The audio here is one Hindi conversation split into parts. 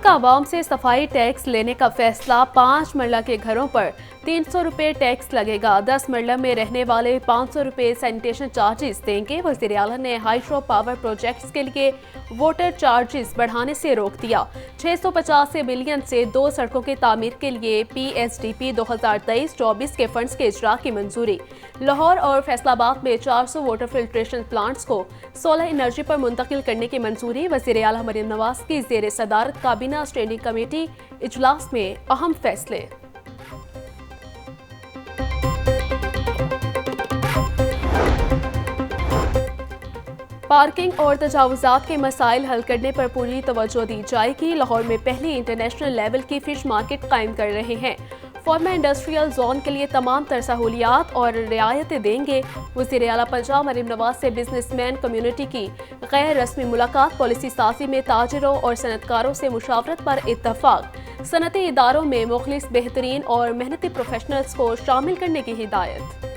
का आवाम से सफाई टैक्स लेने का फैसला। 5 मरला के घरों पर 300 रुपये टैक्स लगेगा। 10 मरला में रहने वाले 500 रुपये सैनिटेशन चार्जेस देंगे। वज़ीर आला ने हाइड्रो पावर प्रोजेक्ट्स के लिए वाटर चार्जेस बढ़ाने से रोक दिया। 650 मिलियन से 2 सड़कों की तामीर के लिए PSDP 2023-24 के फंड्स के इजरा की मंजूरी। लाहौर और फैसलाबाद में 400 वाटर फिल्ट्रेशन प्लांट्स को सोलर एनर्जी पर मुंतकिल करने की मंजूरी। वज़ीर आला मरीम नवाज की ज़ेर सदारत काबीना स्टैंडिंग कमेटी इजलास में अहम फैसले। पार्किंग और तजावुजात के मसाइल हल करने पर पूरी तवज्जो दी जाएगी। लाहौर में पहली इंटरनेशनल लेवल की फिश मार्केट कायम कर रहे हैं। फॉर्मा इंडस्ट्रियल जोन के लिए तमाम तर सहूलियात और रियायतें देंगे। वज़ीर आला पंजाब मरीम नवाज से बिजनेसमैन कम्युनिटी की गैर रस्मी मुलाकात। पॉलिसी साजी में ताजरों और सनतकारों से मुशावरत पर इत्तफाक। सनती इदारों में मुखलिस बेहतरीन और मेहनती प्रोफेशनल्स को शामिल करने की हिदायत।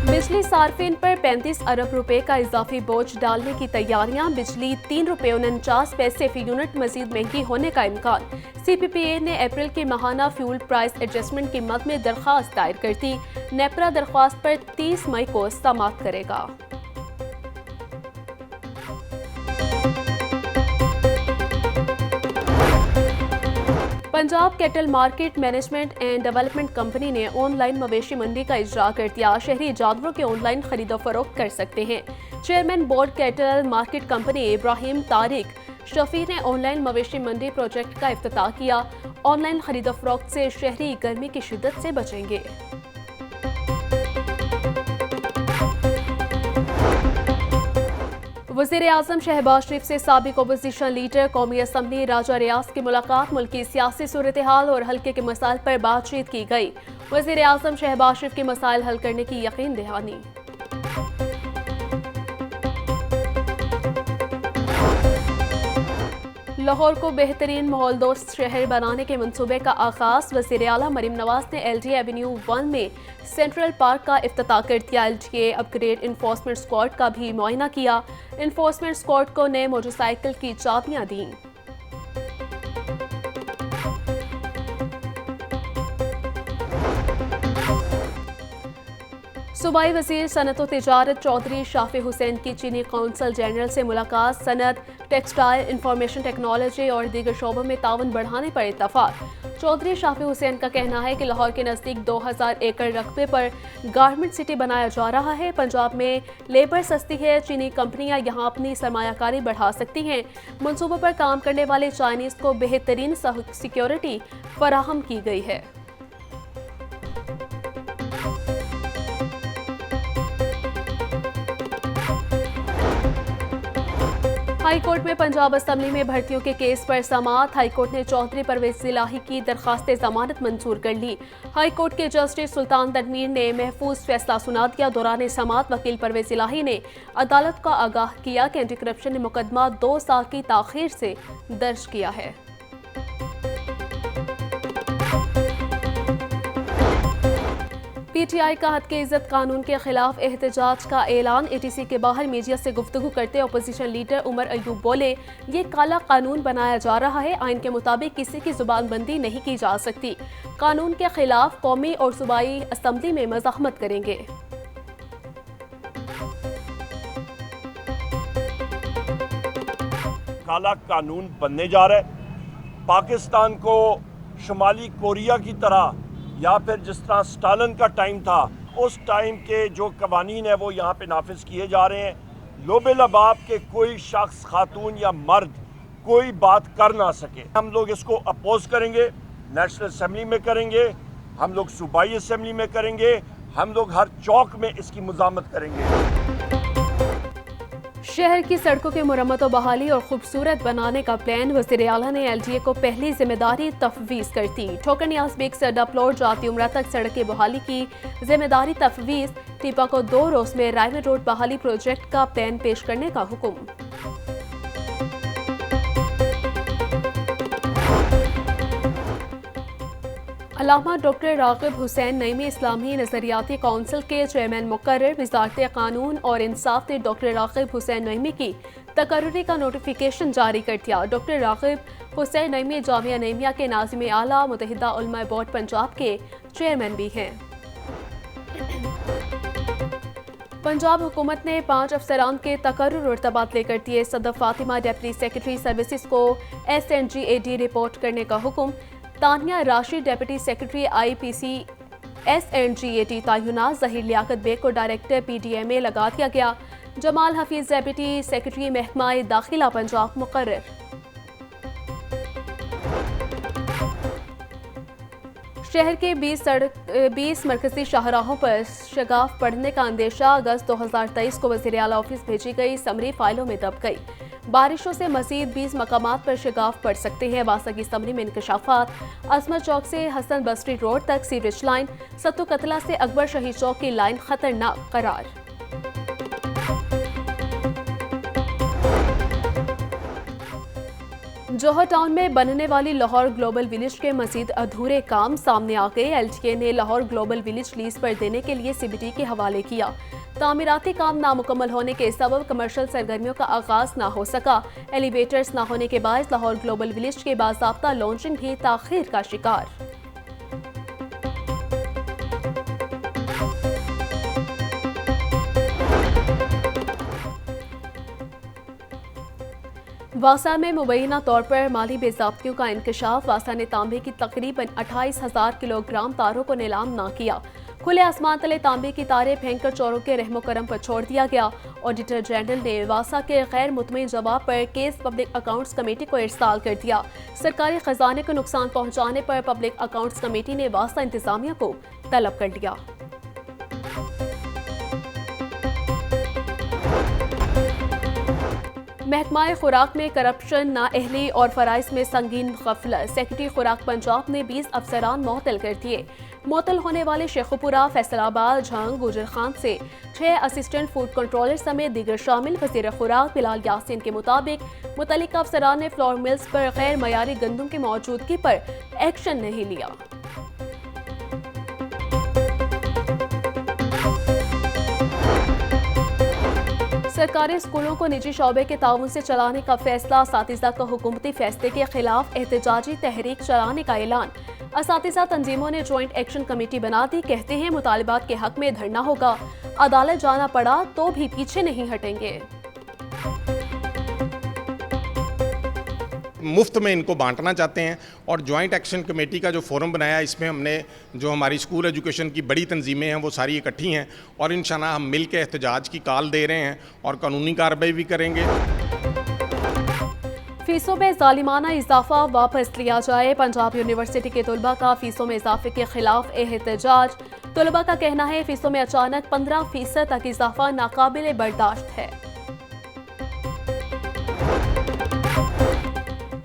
बिजली सार्फिन पर 35 अरब रुपए का इजाफी बोझ डालने की तैयारियां। बिजली 3 रुपये 49 पैसे फी यूनिट मजीद महंगी होने का इम्कान। CPPA ने अप्रैल के माहाना फ्यूल प्राइस एडजस्टमेंट की मद में दरख्वास्त दायर कर दी। नेपरा दरख्वास्त पर 30 मई को समाअत करेगा। Punjab cattle market management and development company ने ऑनलाइन मवेशी मंडी का इजरा कर दिया। शहरी जानवरों के ऑनलाइन खरीदो फरोख्त कर सकते हैं। Chairman board cattle market company Ibrahim Tariq Shafi ने ऑनलाइन मवेशी मंडी प्रोजेक्ट का इफ्तिताह किया। ऑनलाइन खरीदो फरोख्त से शहरी गर्मी की शिद्दत से बचेंगे। वज़ीर आज़म शहबाज शरीफ से साबिक अपोजिशन लीडर कौमी असम्बली राजा रियाज की मुलाकात। मुल्की सियासी सूरत हाल और हल्के के मसाइल पर बातचीत की गई। वज़ीर आज़म शहबाज शरीफ के मसाइल हल करने की यकीन दहानी। लाहौर को बेहतरीन माहौल दोस्त शहर बनाने के मंसूबे का आगाज़। वज़ीर आला मरीम नवाज ने LDA एवेन्यू 1 में सेंट्रल पार्क का इफ्तिताह कर दिया। LDA अपग्रेड इन्फोर्समेंट स्क्वाड का भी मुआयना किया। इन्फोर्समेंट स्क्वाड को नए मोटरसाइकिल की चाबियां दी। सूबाई वज़ीर सनत व तिजारत चौधरी शाफी हुसैन की चीनी कौंसल जनरल से मुलाकात। सनत, टेक्सटाइल, इंफॉर्मेशन टेक्नोलॉजी और दीगर शोबों में ताउन बढ़ाने पर इत्तफाक। चौधरी शाफी हुसैन का कहना है कि लाहौर के नज़दीक 2000 एकड़ रकबे पर गारमेंट सिटी बनाया जा रहा है। पंजाब में लेबर सस्ती है। चीनी कंपनियां यहां अपनी सरमायाकारी बढ़ा सकती हैं। मंसूबों पर काम करने वाले चाइनीज़ को बेहतरीन सिक्योरिटी फराहम की गई है। हाई कोर्ट में पंजाब असम्बली में भर्तियों के केस पर समाअत। हाई कोर्ट ने चौधरी परवेज इलाही की दरखास्त जमानत मंजूर कर ली। हाई कोर्ट के जस्टिस सुल्तान तनवीर ने महफूज फैसला सुना दिया। दौरान समाअत वकील परवेज इलाही ने अदालत का आगाह किया कि एंटी करप्शन ने मुकदमा 2 साल की ताखीर से दर्ज किया है। PTI का हद के इज्जत कानून के खिलाफ एहतजाज का ऐलान। ATC के बाहर मीडिया से गुफ्तगू करते अपोजिशन लीडर उमर अयूब बोले, ये काला कानून बनाया जा रहा है। आइन के मुताबिक किसी की जुबानबंदी नहीं की जा सकती। कानून के खिलाफ कौमी और सूबाई असम्बली में मज़ाहमत करेंगे। काला कानून बनने जा रहा है। पाकिस्तान को शुमाली कोरिया की तरह या फिर जिस तरह स्टालिन का टाइम था, उस टाइम के जो कवानीन है वो यहाँ पे नाफिज किए जा रहे हैं। लोबे लबाब के कोई शख्स, खातून या मर्द कोई बात कर ना सके। हम लोग इसको अपोज करेंगे, नेशनल असम्बली में करेंगे, हम लोग सूबाई असम्बली में करेंगे, हम लोग हर चौक में इसकी मुज़ामत करेंगे। शहर की सड़कों की मुरम्मत और बहाली और खूबसूरत बनाने का प्लान। वज़ीर आला ने LDA को पहली जिम्मेदारी तफवीज़ कर दी। ठोकर नियाज़ बेग से अड्डा प्लॉट जाती उम्रा तक सड़क की बहाली की जिम्मेदारी तफवीज़। टीपा को 2 रोज़ में रायवे रोड बहाली प्रोजेक्ट का प्लान पेश करने का हुक्म। अल्लामा डॉक्टर राग़िब हुसैन नईमी इस्लामी नज़रियाती कौंसिल के चेयरमैन मुकर्रर वज़ारत कानून और इंसाफ ने डॉक्टर राग़िब हुसैन नईमी की तकर्रुरी का नोटिफिकेशन जारी कर दिया। डॉक्टर राग़िब हुसैन नईमी जामिया नईमिया के नाज़िम आला मुत्तहिदा उलमा बोर्ड पंजाब के चेयरमैन भी हैं। पंजाब हुकूमत ने 5 अफसरान के तकर्रुर और तबादले कर दिए। सदर फातिमा डिप्टी सेक्रेटरी सर्विसेज को SNGAD रिपोर्ट करने का हुक्म। Tania Rashid deputy secretary IPC SNGAD तयनात। ज़हीर लियाकत बेग को डायरेक्टर PDMA लगा दिया गया। जमाल हफीज डिप्टी सेक्रेटरी महकमा दाखिला पंजाब मुकर्रर। शहर के 20 मरकजी शाहराहों पर शगाफ पड़ने का अंदेशा। अगस्त 2023 को वज़ीर आला ऑफिस भेजी गई समरी फाइलों में दब गई। बारिशों से मजीद 20 मकामात पर शगाफ पड़ सकते हैं। वासा की समरी में इंकशाफात। अजमत चौक से हसन बस्ती रोड तक सीवरेज लाइन। सत्तू कतला से अकबर शहीद चौक की लाइन खतरनाक करार। जौहर टाउन में बनने वाली लाहौर ग्लोबल विलेज के मजीद अधूरे काम सामने आ गए। LTA ने लाहौर ग्लोबल विलेज लीज पर देने के लिए CBD के हवाले किया। तामीराती काम नामुकम्मल होने के सबब कमर्शियल सरगर्मियों का आगाज ना हो सका। एलिवेटर्स ना होने के बाद लाहौर ग्लोबल विलेज के बाज़ाब्ता लॉन्चिंग भी ताखीर का शिकार। वासा में मुबैना तौर पर माली बेज़ाब्तियों का इंकशाफ। वासा ने तांबे की तकरीबन 28,000 किलोग्राम तारों को नीलाम ना किया। खुले आसमान तले तांबे की तारें फेंककर चोरों के रहमो करम पर छोड़ दिया गया। ऑडिटर जनरल ने वासा के गैर मुतमईन जवाब पर केस पब्लिक अकाउंट्स कमेटी को इरसाल कर दिया। सरकारी खजाने को नुकसान पहुंचाने पर पब्लिक अकाउंट्स कमेटी ने वासा इंतजामिया को तलब कर लिया। महकमा खुराक में करप्शन, नाअहली और फराइज में संगीन गफलत। सेक्रेटरी खुराक पंजाब ने 20 अफसरान मुअत्तल कर दिए। मुअत्तल होने वाले शेखुपुरा, फैसलाबाद, झंग, गुजर खान से 6 असिस्टेंट फूड कंट्रोलर समेत दीगर शामिल। वज़ीर खुराक बिलाल यासीन के मुताबिक मुतल्लिका अफसरान ने फ्लोर मिल्स पर गैर मयारी गंदम की मौजूदगी पर एक्शन नहीं लिया। सरकारी स्कूलों को निजी शोबे के ताउन से चलाने का फैसला। असातिज़ा का हुकूमती फैसले के खिलाफ एहतजाजी तहरीक चलाने का ऐलान। असातिज़ा तंजीमों ने ज्वाइंट एक्शन कमेटी बना दी। कहते हैं मुतालिबात के हक में धरना होगा। अदालत जाना पड़ा तो भी पीछे नहीं हटेंगे। मुफ्त में इनको बांटना चाहते हैं और जॉइंट एक्शन कमेटी का जो फोरम बनाया, इसमें हमने जो हमारी स्कूल एजुकेशन की बड़ी तंजीमें हैं वो सारी इकट्ठी हैं और इंशाल्लाह हम मिल के एहतजाज की कॉल दे रहे हैं और कानूनी कार्रवाई भी करेंगे। फीसों में जालिमाना इजाफा वापस लिया जाए। पंजाब यूनिवर्सिटी के तलबा का फीसों में इजाफे के खिलाफ एहतजाज। तलबा का कहना है फीसों में अचानक 15% तक इजाफा नाकाबिले बर्दाश्त है।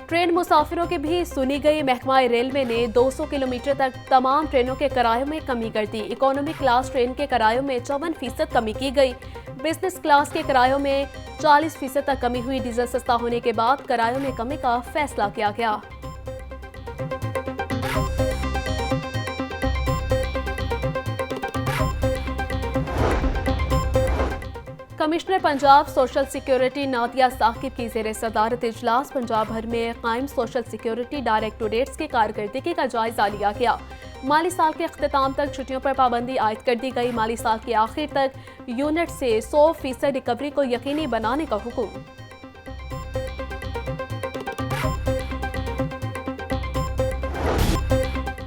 ट्रेन मुसाफिरों की भी सुनी गई। महकमा रेलवे ने 200 किलोमीटर तक तमाम ट्रेनों के किरायों में कमी कर दी। इकोनॉमी क्लास ट्रेन के किरायों में 54% कमी की गई। बिजनेस क्लास के किरायों में 40% तक कमी हुई। डीजल सस्ता होने के बाद किरायों में कमी का फैसला किया गया। Commissioner Punjab social security Nadia Saqib की ज़ेर सदारत इजलास पंजाब भर में कायम सोशल सिक्योरिटी डायरेक्टोरेट्स की कारकर्दगी का जायजा लिया गया। माली साल के अख्तिताम तक छुट्टियों पर पाबंदी आयद कर दी गई। माली साल के आखिर तक यूनिट से 100% रिकवरी को यकीनी बनाने का हुक्म।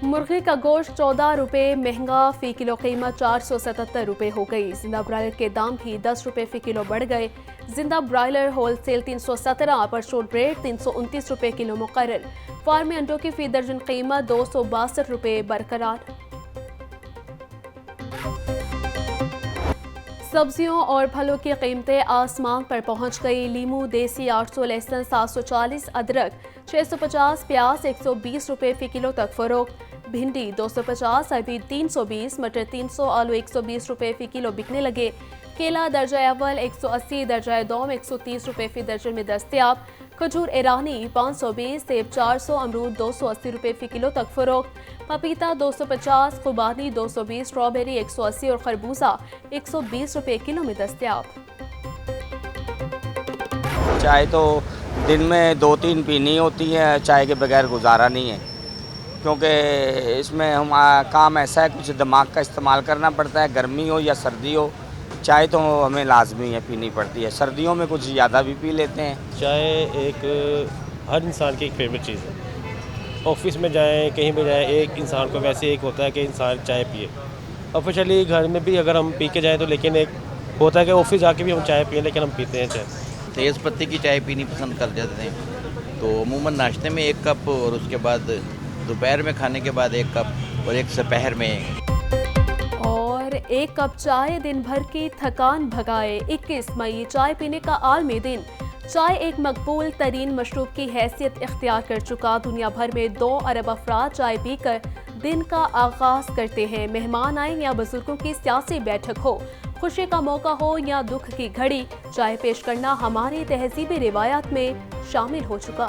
मुर्गी का गोश्त 14 रुपये महंगा, फी किलो कीमत 477 रुपये हो गई। जिंदा ब्रायलर के दाम भी 10 रुपये फी किलो बढ़ गए। जिंदा ब्रायलर होलसेल 317, परशोट ब्रेड 329 रुपये किलो मुकर्रर। फार्मी अंडों की फी दर्जन कीमत 262 रुपये बरकरार। सब्जियों और फलों की कीमतें आसमान पर पहुंच गई। लीमू देसी 800, लहसुन 740, अदरक 650, प्याज 120 रुपये फी किलो तक फरोख्त। भिंडी 250, अरबी 320, मटर 300, आलू 120 रुपये फी किलो बिकने लगे। केला दर्जा अव्वल 180, दर्जा दोम 130 रुपये फी दर्जन में दस्तयाब। खजूर ईरानी 520, सेब 400, अमरूद 280 रुपए फी किलो तक फरोख्त, पपीता 250, खुबानी 220, स्ट्रॉबेरी 180 और खरबूजा 120 रुपए किलो में दस्तयाब। चाय तो दिन में 2-3 पीनी होती है, चाय के बगैर गुजारा नहीं है, क्योंकि इसमें हम काम ऐसा है कुछ दिमाग का इस्तेमाल करना पड़ता है, गर्मी हो या सर्दी हो, चाय तो हमें लाजमी है पीनी पड़ती है। सर्दियों में कुछ ज़्यादा भी पी लेते हैं। चाय एक हर इंसान की एक फेवरेट चीज़ है। ऑफिस में जाएं, कहीं भी जाएं, एक इंसान को वैसे एक होता है कि इंसान चाय पिए। ऑफिशियली घर में भी अगर हम पी के जाएं तो, लेकिन एक होता है कि ऑफिस जाके भी हम चाय पिए, लेकिन हम पीते हैं चाय। तेज़ पत्ती की चाय पीनी पसंद कर जाते हैं, तो अमूमन नाश्ते में 1 कप और उसके बाद दोपहर में खाने के बाद 1 कप और एक दोपहर में। और 1 कप चाय दिन भर की थकान भगाए। 21 मई चाय पीने का आलमी दिन। चाय एक मकबूल तरीन मशरूब की हैसियत इख्तियार कर चुका। दुनिया भर में 2 अरब अफराद चाय पीकर दिन का आगाज करते हैं। मेहमान आए या बुजुर्गों की सियासी बैठक हो, खुशी का मौका हो या दुख की घड़ी, चाय पेश करना हमारी तहजीबी रिवायात में शामिल हो चुका।